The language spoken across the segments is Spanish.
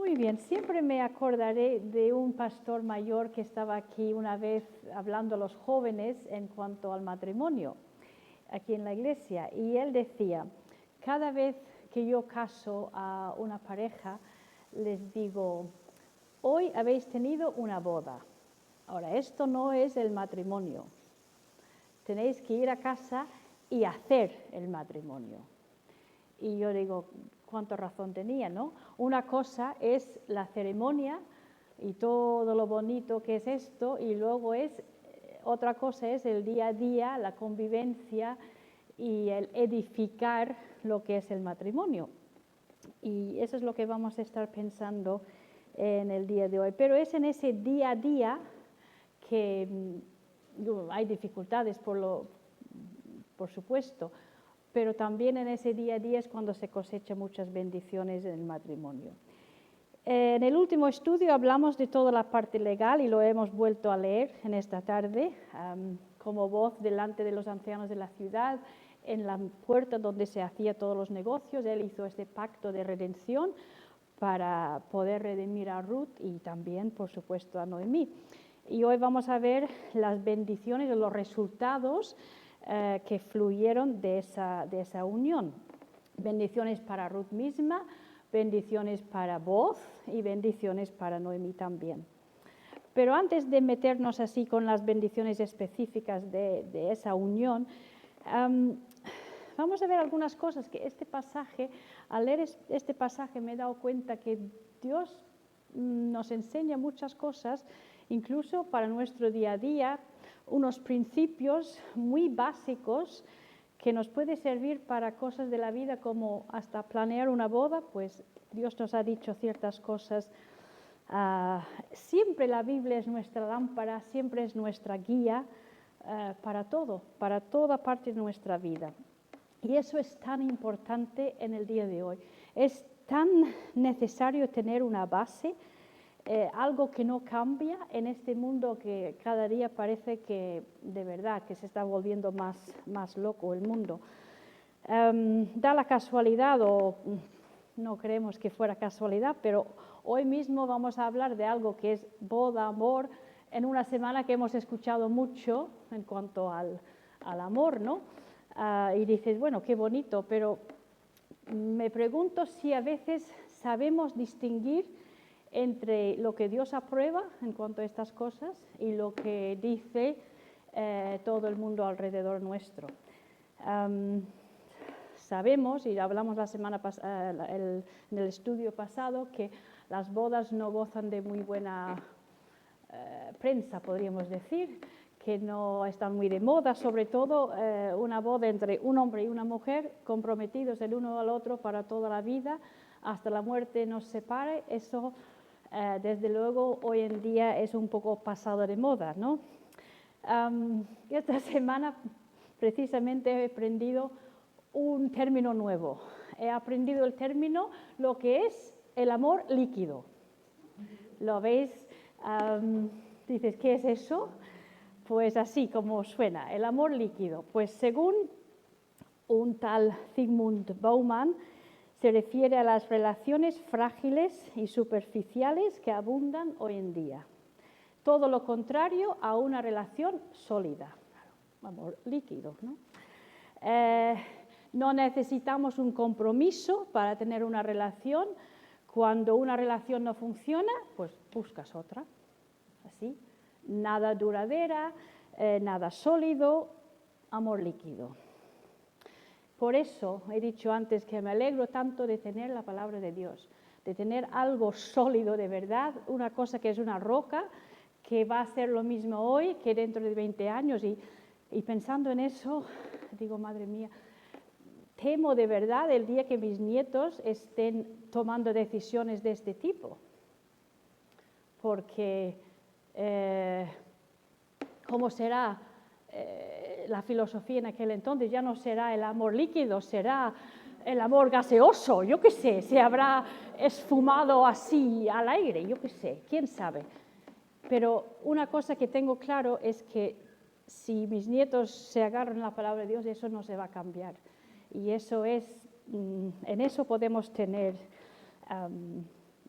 Muy bien, siempre me acordaré de un pastor mayor que estaba aquí una vez hablando a los jóvenes en cuanto al matrimonio, aquí en la iglesia, y él decía, cada vez que yo caso a una pareja, les digo, hoy habéis tenido una boda. Ahora, esto no es el matrimonio. Tenéis que ir a casa y hacer el matrimonio. Y yo digo, cuánta razón tenía, ¿no? Una cosa es la ceremonia y todo lo bonito que es esto, y luego otra cosa es el día a día, la convivencia y el edificar lo que es el matrimonio. Y eso es lo que vamos a estar pensando en el día de hoy. Pero es en ese día a día que hay dificultades, por supuesto, pero también en ese día a día es cuando se cosechan muchas bendiciones en el matrimonio. En el último estudio hablamos de toda la parte legal y lo hemos vuelto a leer en esta tarde, como voz delante de los ancianos de la ciudad, en la puerta donde se hacía todos los negocios. Él hizo este pacto de redención para poder redimir a Ruth y también, por supuesto, a Noemí. Y hoy vamos a ver las bendiciones y los resultados que fluyeron de esa unión. Bendiciones para Ruth misma, bendiciones para Boaz y bendiciones para Noemí también. Pero antes de meternos así con las bendiciones específicas de esa unión, vamos a ver algunas cosas que este pasaje, al leer este pasaje me he dado cuenta que Dios nos enseña muchas cosas, incluso para nuestro día a día, unos principios muy básicos que nos puede servir para cosas de la vida como hasta planear una boda, pues Dios nos ha dicho ciertas cosas. Siempre la Biblia es nuestra lámpara, siempre es nuestra guía para todo, para toda parte de nuestra vida. Y eso es tan importante en el día de hoy. Es tan necesario tener una base, algo que no cambia en este mundo que cada día parece que de verdad que se está volviendo más loco el mundo. Da la casualidad, o no creemos que fuera casualidad, pero hoy mismo vamos a hablar de algo que es boda, amor, en una semana que hemos escuchado mucho en cuanto al amor, ¿no? Y dices, bueno, qué bonito, pero me pregunto si a veces sabemos distinguir entre lo que Dios aprueba en cuanto a estas cosas y lo que dice todo el mundo alrededor nuestro. Sabemos, y hablamos la semana pasada, en el estudio pasado, que las bodas no gozan de muy buena prensa, podríamos decir, que no están muy de moda, sobre todo una boda entre un hombre y una mujer comprometidos el uno al otro para toda la vida, hasta la muerte nos separe. Eso desde luego hoy en día es un poco pasado de moda, ¿no? Esta semana precisamente he aprendido un término nuevo. He aprendido el término, lo que es el amor líquido. ¿Lo veis? Dices, ¿qué es eso? Pues así como suena, el amor líquido. Pues según un tal Zygmunt Bauman, se refiere a las relaciones frágiles y superficiales que abundan hoy en día. Todo lo contrario a una relación sólida, amor líquido, ¿no? No necesitamos un compromiso para tener una relación. Cuando una relación no funciona, pues buscas otra, así. Nada duradera, nada sólido, amor líquido. Por eso he dicho antes que me alegro tanto de tener la palabra de Dios, de tener algo sólido de verdad, una cosa que es una roca, que va a ser lo mismo hoy que dentro de 20 años. Y pensando en eso, digo, madre mía, temo de verdad el día que mis nietos estén tomando decisiones de este tipo. Porque, ¿cómo será la filosofía en aquel entonces? Ya no será el amor líquido, será el amor gaseoso, yo qué sé, se habrá esfumado así al aire, yo qué sé, quién sabe. Pero una cosa que tengo claro es que si mis nietos se agarran a la palabra de Dios, eso no se va a cambiar. Y eso es, en eso podemos tener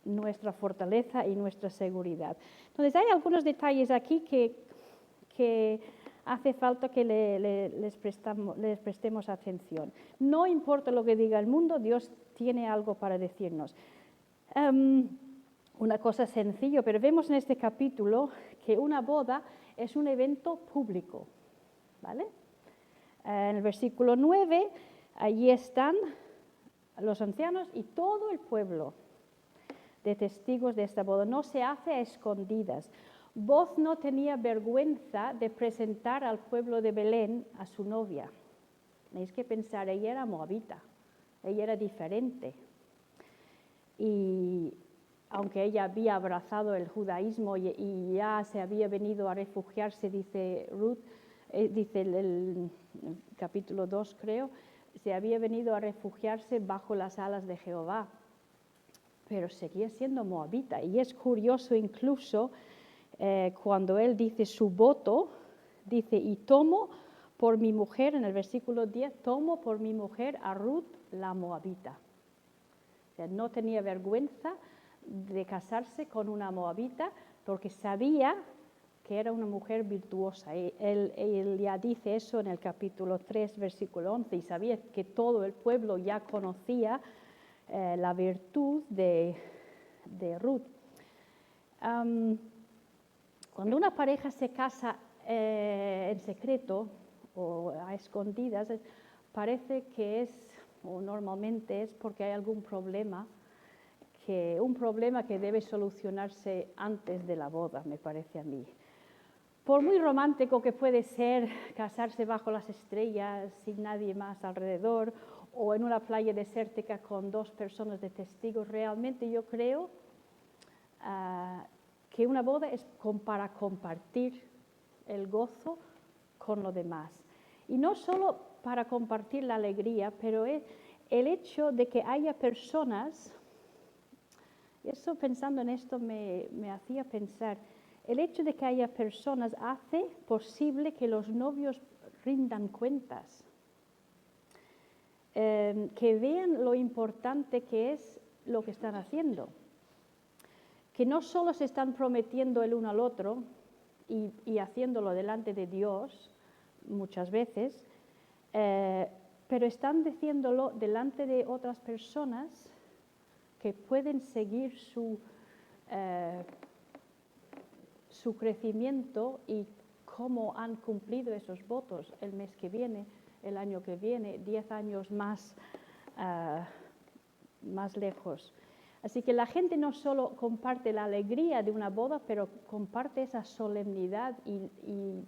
nuestra fortaleza y nuestra seguridad. Entonces hay algunos detalles aquí que hace falta que les prestemos atención. No importa lo que diga el mundo, Dios tiene algo para decirnos. Una cosa sencilla, pero vemos en este capítulo que una boda es un evento público, ¿vale? En el versículo 9, allí están los ancianos y todo el pueblo de testigos de esta boda. No se hace a escondidas. Boz no tenía vergüenza de presentar al pueblo de Belén a su novia. Tenéis que pensar, ella era moabita, ella era diferente. Y aunque ella había abrazado el judaísmo y ya se había venido a refugiarse, dice Ruth, dice el capítulo 2 creo, se había venido a refugiarse bajo las alas de Jehová, pero seguía siendo moabita. Y es curioso incluso cuando él dice su voto, dice, y tomo por mi mujer, en el versículo 10, tomo por mi mujer a Ruth la moabita. O sea, no tenía vergüenza de casarse con una moabita porque sabía que era una mujer virtuosa. Él ya dice eso en el capítulo 3, versículo 11, y sabía que todo el pueblo ya conocía la virtud de Ruth. Cuando una pareja se casa en secreto o a escondidas, parece que es, o normalmente es porque hay algún problema, un problema que debe solucionarse antes de la boda, me parece a mí. Por muy romántico que puede ser casarse bajo las estrellas sin nadie más alrededor o en una playa desértica con 2 personas de testigos, realmente yo creo que una boda es para compartir el gozo con los demás. Y no solo para compartir la alegría, pero el hecho de que haya personas, y eso pensando en esto me hacía pensar, el hecho de que haya personas hace posible que los novios rindan cuentas, que vean lo importante que es lo que están haciendo, que no solo se están prometiendo el uno al otro y haciéndolo delante de Dios muchas veces, pero están diciéndolo delante de otras personas que pueden seguir su crecimiento y cómo han cumplido esos votos el mes que viene, el año que viene, 10 años más lejos. Así que la gente no solo comparte la alegría de una boda, pero comparte esa solemnidad y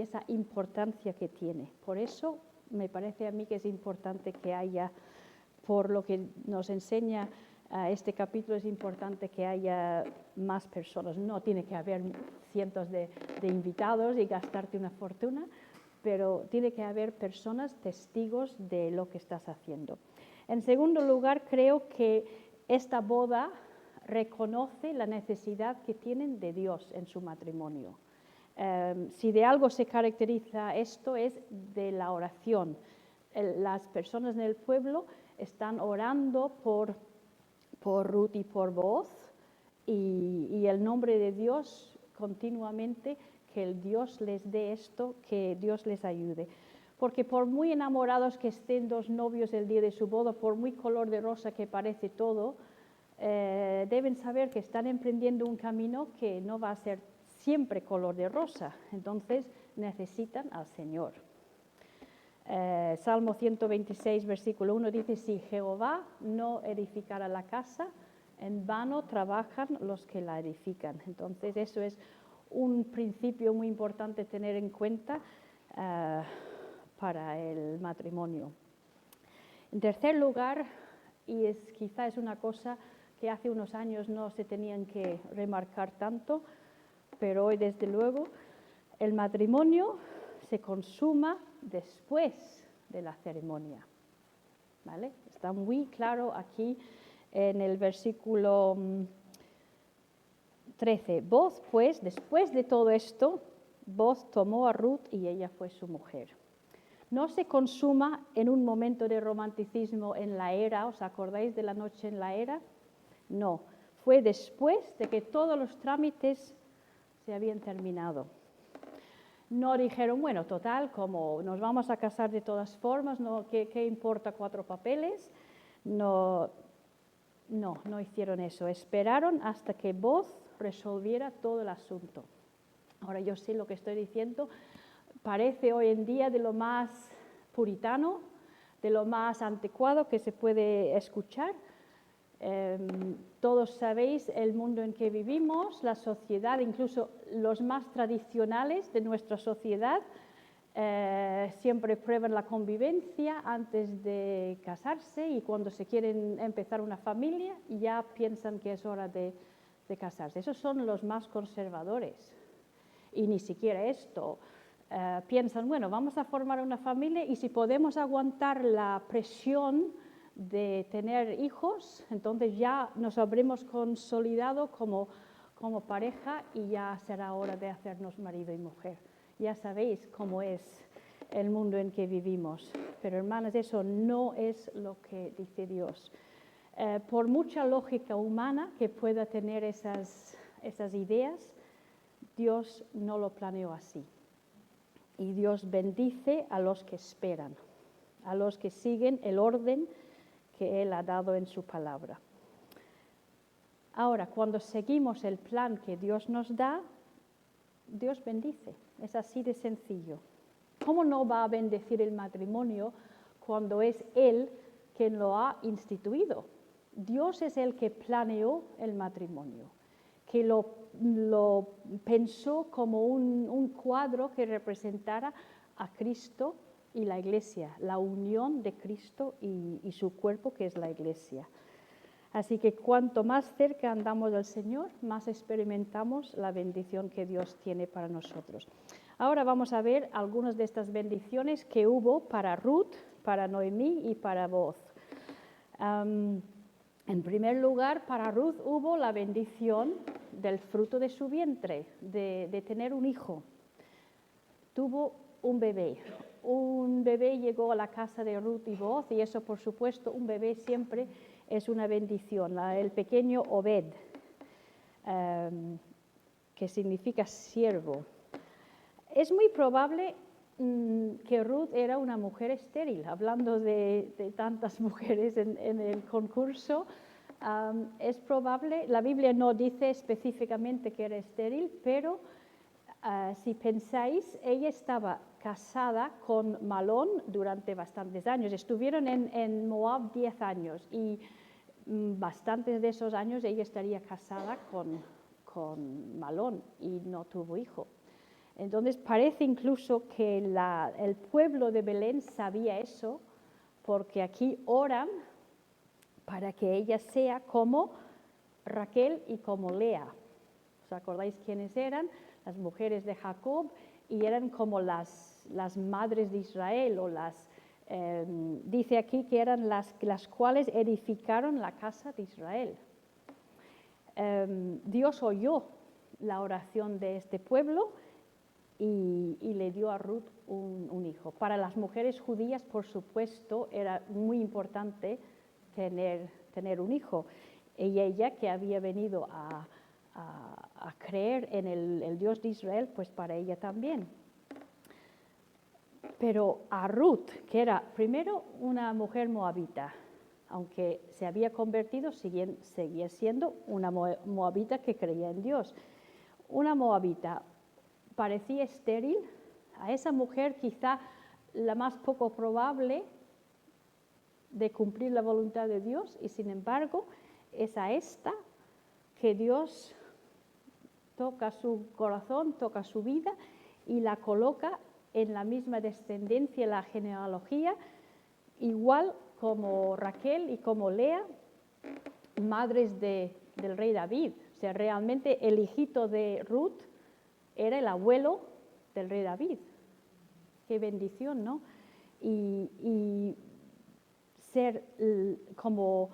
esa importancia que tiene. Por eso me parece a mí que es importante que haya, por lo que nos enseña este capítulo, es importante que haya más personas. No tiene que haber cientos de invitados y gastarte una fortuna, pero tiene que haber personas testigos de lo que estás haciendo. En segundo lugar, creo que esta boda reconoce la necesidad que tienen de Dios en su matrimonio. Si de algo se caracteriza esto es de la oración. Las personas en el pueblo están orando por Ruth y por Boaz y el nombre de Dios continuamente, que el Dios les dé esto, que Dios les ayude. Porque por muy enamorados que estén 2 novios el día de su boda, por muy color de rosa que parece todo, deben saber que están emprendiendo un camino que no va a ser siempre color de rosa. Entonces necesitan al Señor. Salmo 126, versículo 1 dice, si Jehová no edificara la casa, en vano trabajan los que la edifican. Entonces eso es un principio muy importante tener en cuenta para el matrimonio. En tercer lugar, y quizá es una cosa que hace unos años no se tenían que remarcar tanto, pero hoy desde luego, el matrimonio se consuma después de la ceremonia, ¿vale? Está muy claro aquí en el versículo 13. Boaz, pues, después de todo esto, Boaz tomó a Ruth y ella fue su mujer. No se consuma en un momento de romanticismo en la era, ¿os acordáis de la noche en la era? No, Fue después de que todos los trámites se habían terminado. No dijeron, bueno, total, como nos vamos a casar de todas formas, no, ¿qué importa 4 papeles? No hicieron eso. Esperaron hasta que Booz resolviera todo el asunto. Ahora yo sé lo que estoy diciendo, parece hoy en día de lo más puritano, de lo más anticuado que se puede escuchar. Todos sabéis el mundo en que vivimos, la sociedad, incluso los más tradicionales de nuestra sociedad, siempre prueban la convivencia antes de casarse y cuando se quieren empezar una familia ya piensan que es hora de casarse. Esos son los más conservadores y ni siquiera esto. Piensan, bueno, vamos a formar una familia y si podemos aguantar la presión de tener hijos, entonces ya nos habremos consolidado como pareja y ya será hora de hacernos marido y mujer. Ya sabéis cómo es el mundo en que vivimos. Pero hermanas, eso no es lo que dice Dios. Por mucha lógica humana que pueda tener esas ideas, Dios no lo planeó así. Y Dios bendice a los que esperan, a los que siguen el orden que Él ha dado en su palabra. Ahora, cuando seguimos el plan que Dios nos da, Dios bendice. Es así de sencillo. ¿Cómo no va a bendecir el matrimonio cuando es Él quien lo ha instituido? Dios es el que planeó el matrimonio, que lo pensó como un cuadro que representara a Cristo y la Iglesia, la unión de Cristo y su cuerpo, que es la Iglesia. Así que cuanto más cerca andamos del Señor, más experimentamos la bendición que Dios tiene para nosotros. Ahora vamos a ver algunas de estas bendiciones que hubo para Ruth, para Noemí y para Booz. En primer lugar, para Ruth hubo la bendición del fruto de su vientre, de tener un hijo. Tuvo un bebé. Un bebé llegó a la casa de Ruth y Booz, y eso, por supuesto, un bebé siempre es una bendición. El pequeño Obed, que significa siervo. Es muy probable que Ruth era una mujer estéril. Hablando de tantas mujeres en el concurso, es probable, la Biblia no dice específicamente que era estéril, pero si pensáis, ella estaba casada con Malón durante bastantes años. Estuvieron en Moab 10 años y bastantes de esos años ella estaría casada con Malón y no tuvo hijo. Entonces parece incluso que el pueblo de Belén sabía eso, porque aquí oran para que ella sea como Raquel y como Lea. ¿Os acordáis quiénes eran? Las mujeres de Jacob, y eran como las madres de Israel, o dice aquí que eran las cuales edificaron la casa de Israel. Dios oyó la oración de este pueblo y le dio a Ruth un hijo. Para las mujeres judías, por supuesto, era muy importante tener un hijo. Y ella, que había venido a creer en el Dios de Israel, pues para ella también. Pero a Ruth, que era primero una mujer moabita, aunque se había convertido, seguía siendo una moabita que creía en Dios. Una moabita parecía estéril. A esa mujer quizá la más poco probable de cumplir la voluntad de Dios, y sin embargo es a esta que Dios toca su corazón, toca su vida y la coloca en la misma descendencia, la genealogía, igual como Raquel y como Lea, madres del rey David. O sea, realmente el hijito de Ruth era el abuelo del rey David. Qué bendición, ¿no? Y ser como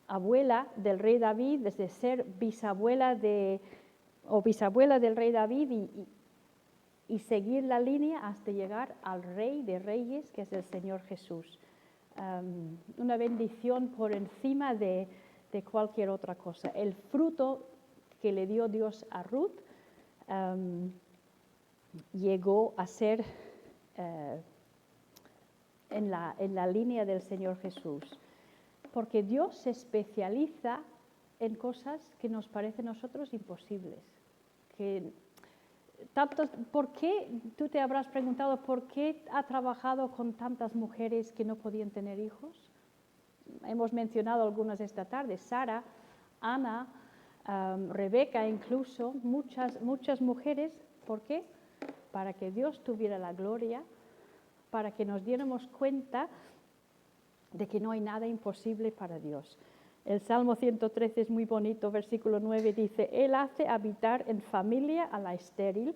abuela del rey David, desde ser bisabuela del rey David y seguir la línea hasta llegar al Rey de Reyes, que es el Señor Jesús. Una bendición por encima de de cualquier otra cosa. El fruto que le dio Dios a Ruth llegó a ser en la línea del Señor Jesús, porque Dios se especializa en cosas que nos parecen a nosotros imposibles. ¿Por qué? Tú te habrás preguntado por qué ha trabajado con tantas mujeres que no podían tener hijos. Hemos mencionado algunas esta tarde: Sara, Ana, Rebeca, incluso muchas mujeres. ¿Por qué? Para que Dios tuviera la gloria, para que nos diéramos cuenta de que no hay nada imposible para Dios. El Salmo 113 es muy bonito, versículo 9 dice: Él hace habitar en familia a la estéril,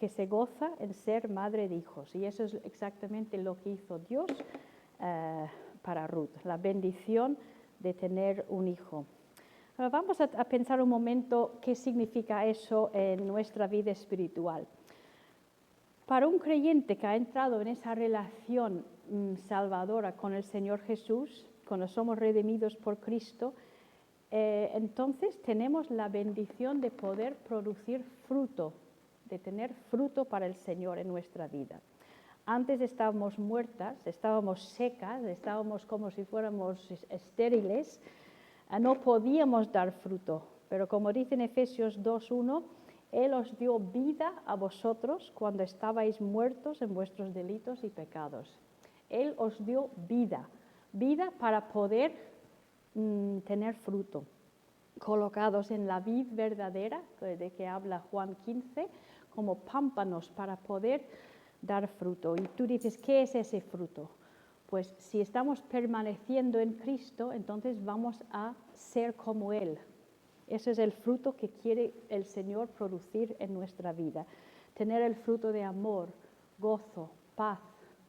que se goza en ser madre de hijos. Y eso es exactamente lo que hizo Dios para Ruth, la bendición de tener un hijo. Ahora vamos a pensar un momento qué significa eso en nuestra vida espiritual. Para un creyente que ha entrado en esa relación salvadora con el Señor Jesús, cuando somos redimidos por Cristo, entonces tenemos la bendición de poder producir fruto, de tener fruto para el Señor en nuestra vida. Antes estábamos muertas, estábamos secas, estábamos como si fuéramos estériles, no podíamos dar fruto, pero como dice en Efesios 2:1, Él os dio vida a vosotros cuando estabais muertos en vuestros delitos y pecados. Él os dio vida para poder tener fruto, colocados en la vid verdadera, de que habla Juan 15, como pámpanos para poder dar fruto. Y tú dices, ¿qué es ese fruto? Pues si estamos permaneciendo en Cristo, entonces vamos a ser como Él. Ese es el fruto que quiere el Señor producir en nuestra vida. Tener el fruto de amor, gozo, paz,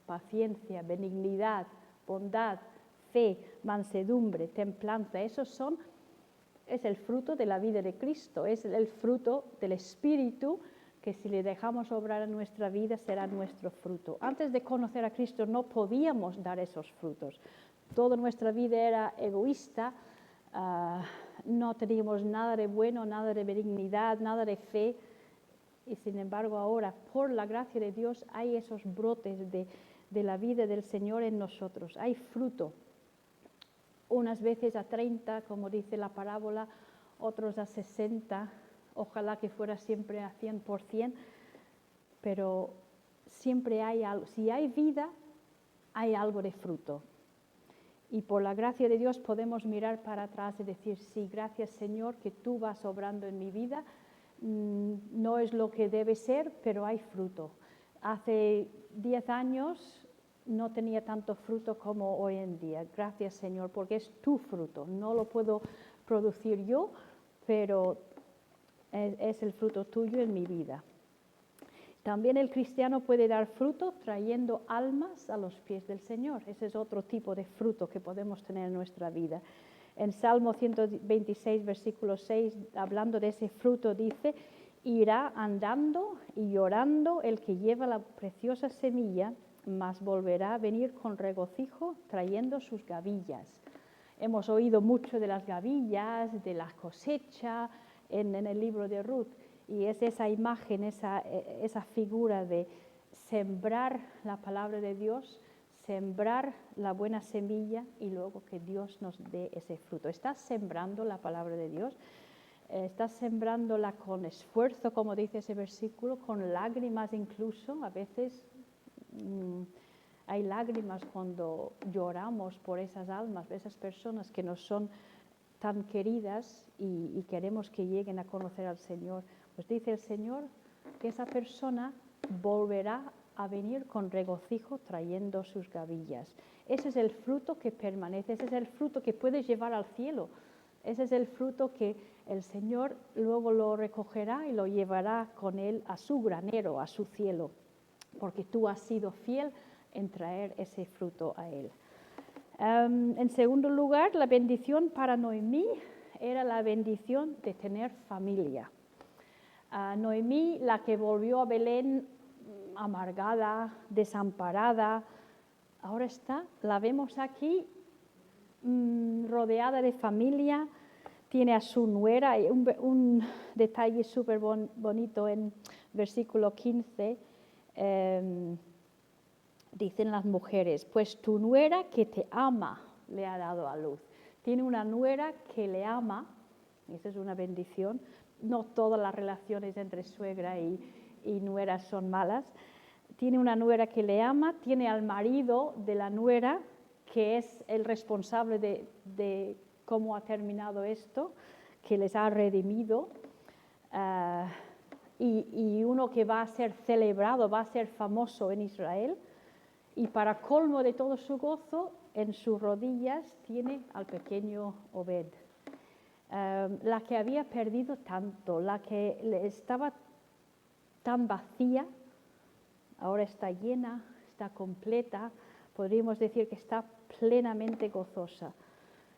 paciencia, benignidad, bondad, fe, mansedumbre, templanza. Es el fruto de la vida de Cristo, es el fruto del Espíritu que si le dejamos obrar en nuestra vida será nuestro fruto. Antes de conocer a Cristo no podíamos dar esos frutos. Toda nuestra vida era egoísta, no teníamos nada de bueno, nada de benignidad, nada de fe. Y sin embargo ahora, por la gracia de Dios, hay esos brotes de la vida del Señor en nosotros. Hay fruto. Unas veces a 30, como dice la parábola, otros a 60. Ojalá que fuera siempre a 100%, pero siempre hay algo. Si hay vida, hay algo de fruto. Y por la gracia de Dios podemos mirar para atrás y decir, sí, gracias Señor, que tú vas obrando en mi vida. No es lo que debe ser, pero hay fruto. Hace 10 años no tenía tanto fruto como hoy en día. Gracias Señor, porque es tu fruto. No lo puedo producir yo, pero es el fruto tuyo en mi vida. También el cristiano puede dar fruto trayendo almas a los pies del Señor. Ese es otro tipo de fruto que podemos tener en nuestra vida. En Salmo 126, versículo 6, hablando de ese fruto, dice: irá andando y llorando el que lleva la preciosa semilla, mas volverá a venir con regocijo trayendo sus gavillas. Hemos oído mucho de las gavillas, de la cosecha en el libro de Ruth. Y es esa imagen, esa figura de sembrar la palabra de Dios, sembrar la buena semilla y luego que Dios nos dé ese fruto. ¿Estás sembrando la palabra de Dios? ¿Estás sembrándola con esfuerzo, como dice ese versículo, con lágrimas incluso? A veces hay lágrimas cuando lloramos por esas almas, esas personas que nos son tan queridas y queremos que lleguen a conocer al Señor. Pues dice el Señor que esa persona volverá a venir con regocijo trayendo sus gavillas. Ese es el fruto que permanece, ese es el fruto que puedes llevar al cielo. Ese es el fruto que el Señor luego lo recogerá y lo llevará con él a su granero, a su cielo, porque tú has sido fiel en traer ese fruto a él. En segundo lugar, la bendición para Noemí era la bendición de tener familia. Noemí, la que volvió a Belén amargada, desamparada, ahora la vemos aquí rodeada de familia, tiene a su nuera, y un detalle súper bonito en versículo 15, dicen las mujeres, pues tu nuera que te ama le ha dado a luz. Tiene una nuera que le ama, y esa es una bendición. No todas las relaciones entre suegra y nuera son malas. Tiene una nuera que le ama, tiene al marido de la nuera, que es el responsable de cómo ha terminado esto, que les ha redimido, y uno que va a ser celebrado, va a ser famoso en Israel, y para colmo de todo su gozo, en sus rodillas tiene al pequeño Obed. La que había perdido tanto, la que estaba tan vacía, ahora está llena, está completa, podríamos decir que está plenamente gozosa.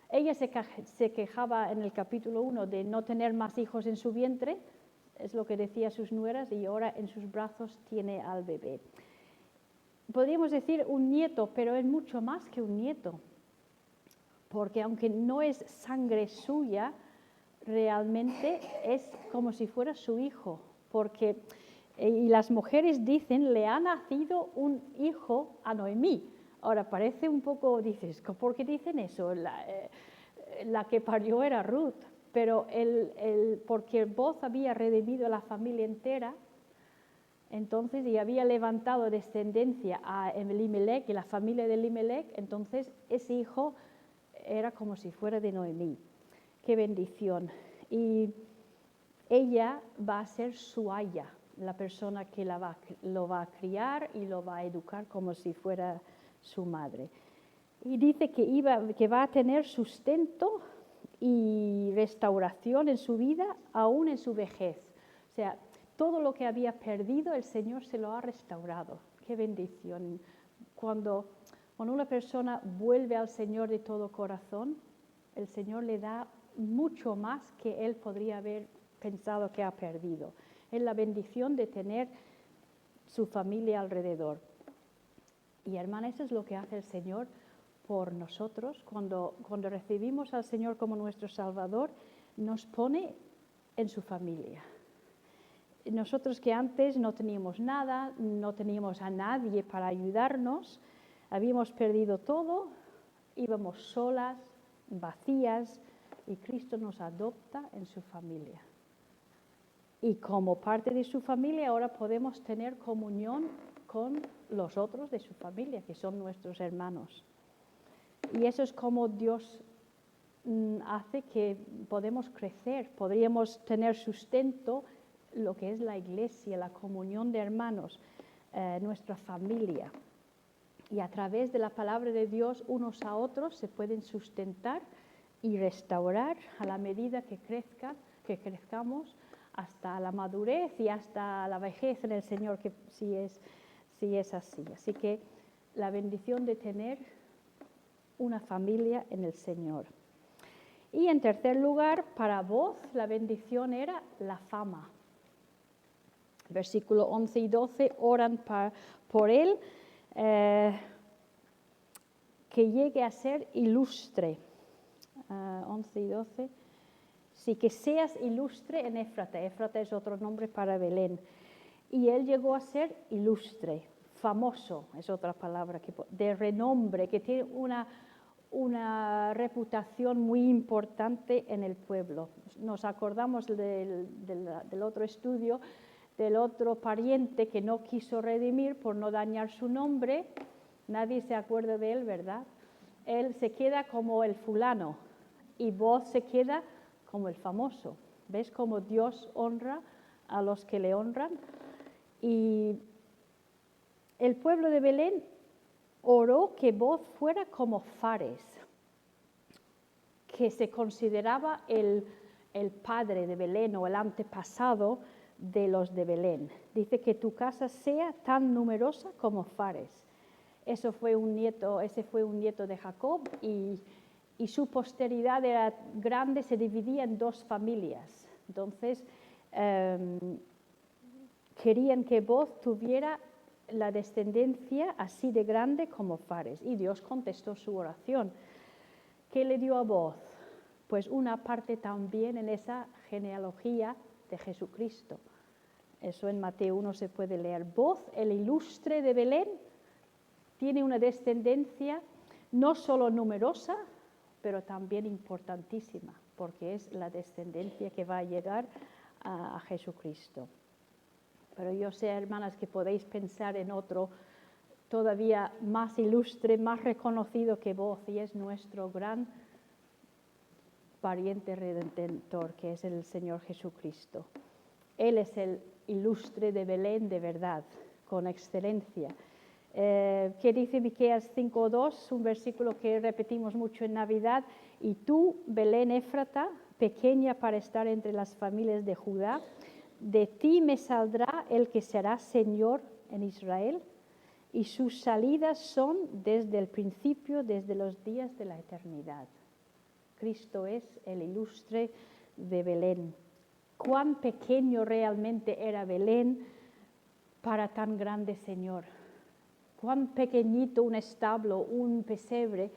Ella se quejaba en el capítulo 1 de no tener más hijos en su vientre, es lo que decía sus nueras, y ahora en sus brazos tiene al bebé. Podríamos decir un nieto, pero es mucho más que un nieto, porque aunque no es sangre suya, realmente es como si fuera su hijo, porque y las mujeres dicen, le ha nacido un hijo a Noemí. Ahora, parece un poco, dices, ¿por qué dicen eso? La que parió era Ruth, pero porque Boaz había redimido a la familia entera, entonces, y había levantado descendencia a Elimelech y la familia de Elimelech, entonces ese hijo era como si fuera de Noemí. ¡Qué bendición! Y ella va a ser su aya, la persona que lo va a criar y lo va a educar como si fuera su madre. Y dice que va a tener sustento y restauración en su vida, aún en su vejez. O sea, todo lo que había perdido, el Señor se lo ha restaurado. ¡Qué bendición! Cuando una persona vuelve al Señor de todo corazón, el Señor le da mucho más que él podría haber pensado que ha perdido. Es la bendición de tener su familia alrededor. Y hermana, eso es lo que hace el Señor por nosotros. Cuando recibimos al Señor como nuestro Salvador, nos pone en su familia. Nosotros que antes no teníamos nada, no teníamos a nadie para ayudarnos, habíamos perdido todo, íbamos solas, vacías, y Cristo nos adopta en su familia. Y como parte de su familia ahora podemos tener comunión con los otros de su familia, que son nuestros hermanos. Y eso es como Dios hace que podemos crecer, podríamos tener sustento, lo que es la iglesia, la comunión de hermanos, nuestra familia. Y a través de la palabra de Dios, unos a otros se pueden sustentar y restaurar a la medida que crezcamos hasta la madurez y hasta la vejez en el Señor, que sí es así. Así que la bendición de tener una familia en el Señor. Y en tercer lugar, para Boaz, la bendición era la fama. Versículo 11 y 12, oran por él, que llegue a ser ilustre. 11 y 12. Sí, que seas ilustre en Éfrata. Éfrata es otro nombre para Belén. Y él llegó a ser ilustre, famoso, es otra palabra, de renombre, que tiene una reputación muy importante en el pueblo. Nos acordamos del otro estudio, del otro pariente que no quiso redimir por no dañar su nombre. Nadie se acuerda de él, ¿verdad? Él se queda como el fulano y Boaz se queda como el famoso. ¿Ves cómo Dios honra a los que le honran? Y el pueblo de Belén oró que Boaz fuera como Fares, que se consideraba el padre de Belén o el antepasado de los de Belén. Dice que tu casa sea tan numerosa como Fares. Ese fue un nieto de Jacob y su posteridad era grande, se dividía en dos familias. Entonces, querían que Boaz tuviera la descendencia así de grande como Fares. Y Dios contestó su oración. ¿Qué le dio a Boaz? pues una parte también en esa genealogía de Jesucristo. Eso en Mateo 1 se puede leer. Boz, el ilustre de Belén, tiene una descendencia no solo numerosa, pero también importantísima, porque es la descendencia que va a llegar a Jesucristo. Pero yo sé, hermanas, que podéis pensar en otro todavía más ilustre, más reconocido que Boz, y es nuestro gran pariente redentor, que es el Señor Jesucristo. Él es el ilustre de Belén de verdad, con excelencia. Que dice Miqueas 5:2, un versículo que repetimos mucho en Navidad: y tú, Belén Éfrata, pequeña para estar entre las familias de Judá, de ti me saldrá el que será Señor en Israel, y sus salidas son desde el principio, desde los días de la eternidad. Cristo es el ilustre de Belén. Cuán pequeño realmente era Belén para tan grande Señor. Cuán pequeñito un establo, un pesebre,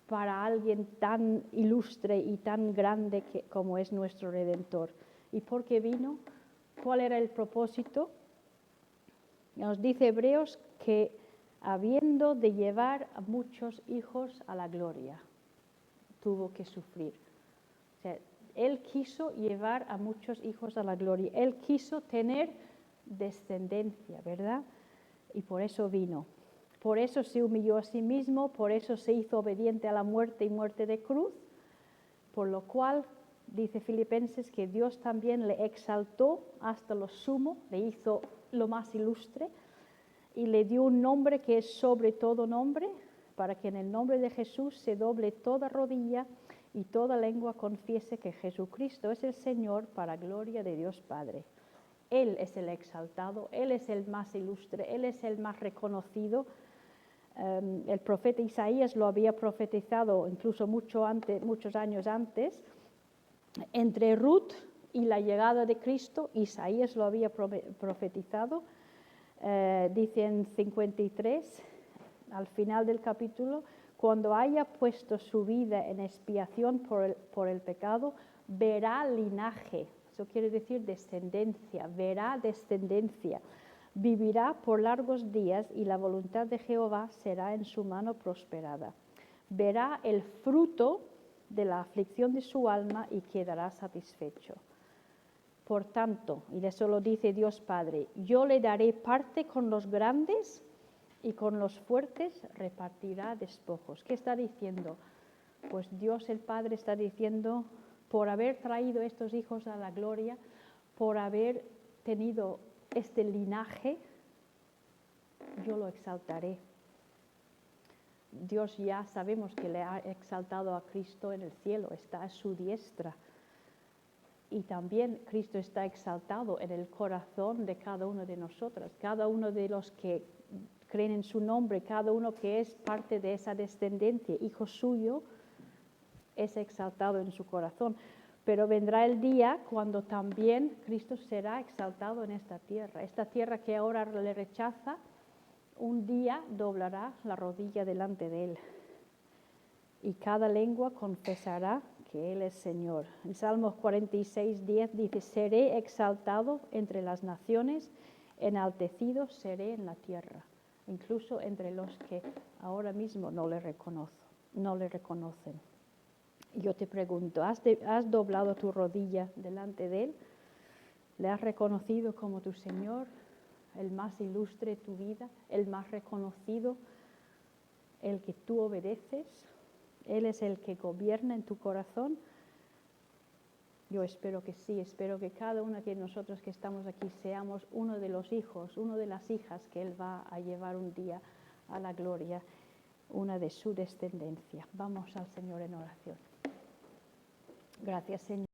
para alguien tan ilustre y tan grande como es nuestro Redentor. ¿Y por qué vino? ¿Cuál era el propósito? Nos dice Hebreos que habiendo de llevar a muchos hijos a la gloria, tuvo que sufrir. O sea, Él quiso llevar a muchos hijos a la gloria. Él quiso tener descendencia, ¿verdad? Y por eso vino. Por eso se humilló a sí mismo, por eso se hizo obediente a la muerte y muerte de cruz, por lo cual dice Filipenses que Dios también le exaltó hasta lo sumo, le hizo lo más ilustre y le dio un nombre que es sobre todo nombre, para que en el nombre de Jesús se doble toda rodilla y toda lengua confiese que Jesucristo es el Señor, para gloria de Dios Padre. Él es el exaltado, Él es el más ilustre, Él es el más reconocido. El profeta Isaías lo había profetizado incluso muchos años antes. Entre Ruth y la llegada de Cristo, Isaías lo había profetizado. Dice en 53, al final del capítulo: cuando haya puesto su vida en expiación por el pecado, verá linaje. Eso quiere decir descendencia, verá descendencia. Vivirá por largos días y la voluntad de Jehová será en su mano prosperada. Verá el fruto de la aflicción de su alma y quedará satisfecho. Por tanto, y de eso lo dice Dios Padre, yo le daré parte con los grandes y con los fuertes repartirá despojos. ¿Qué está diciendo? Pues Dios el Padre está diciendo: por haber traído estos hijos a la gloria, por haber tenido este linaje, yo lo exaltaré. Dios ya sabemos que le ha exaltado a Cristo en el cielo, está a su diestra. Y también Cristo está exaltado en el corazón de cada uno de nosotros, cada uno de los que creen en su nombre, cada uno que es parte de esa descendencia, hijo suyo, es exaltado en su corazón. Pero vendrá el día cuando también Cristo será exaltado en esta tierra que ahora le rechaza, un día doblará la rodilla delante de Él. Y cada lengua confesará que Él es Señor. En Salmos 46:10 dice: seré exaltado entre las naciones, enaltecido seré en la tierra. Incluso entre los que ahora mismo no le reconocen. Yo te pregunto, ¿has doblado tu rodilla delante de Él? ¿Le has reconocido como tu Señor, el más ilustre de tu vida, el más reconocido, el que tú obedeces? Él es el que gobierna en tu corazón. Yo espero que sí, espero que cada una de nosotros que estamos aquí seamos uno de los hijos, una de las hijas que Él va a llevar un día a la gloria, una de su descendencia. Vamos al Señor en oración. Gracias, Señor.